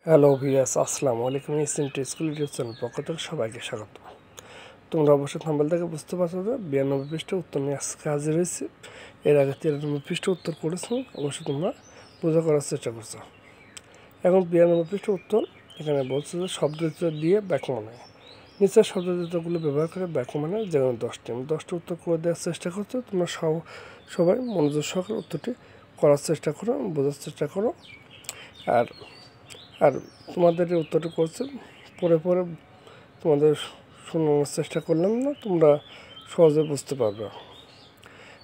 Hello ভিয়াস, আসসালামু আলাইকুম। SMT school YouTube channel পক্ষ থেকে সবাইকে স্বাগত। তোমরা অবশ্যই থাম্বনেল থেকে বুঝতে পারছো যে 92 পৃষ্ঠা উত্তর নিয়ে আজকে হাজির হয়েছে। এর আগে 93 পৃষ্ঠা উত্তর করেছো, অবশ্যই তোমরা বোঝা করার চেষ্টা করছো। এখন 92 পৃষ্ঠা উত্তর এখানে বলছে যে শব্দ দিয়ে বাক্য বানায়। নিচের শব্দযুক্তগুলো ব্যবহার করে বাক্য বানায়, যেমন 10টা উত্তর করে দেওয়ার চেষ্টা করছো। তোমরা সবাই মনোযোগ সহকারে উত্তরটি করার চেষ্টা করো, বোঝার চেষ্টা করো। আর আর তোমাদের এই উত্তরটি করছে পরে তোমাদের শোনানোর চেষ্টা করলাম না, তোমরা সহজে বুঝতে পারবে।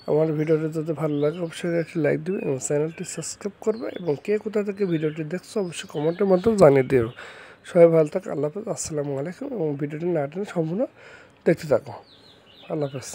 আমার ভিডিওটি যদি ভালো লাগে অবশ্যই একটি লাইক দেবে এবং চ্যানেলটি সাবস্ক্রাইব করবে, এবং কে কোথা থেকে ভিডিওটি দেখছো অবশ্যই কমেন্টের মাধ্যমে জানিয়ে দেবে। সবাই ভালো থাকো, আল্লাহ হাফেজ, আসসালামু আলাইকুম। এবং ভিডিওটি না টেনে সম্পূর্ণ দেখতে থাকো। আল্লাহ হাফেজ।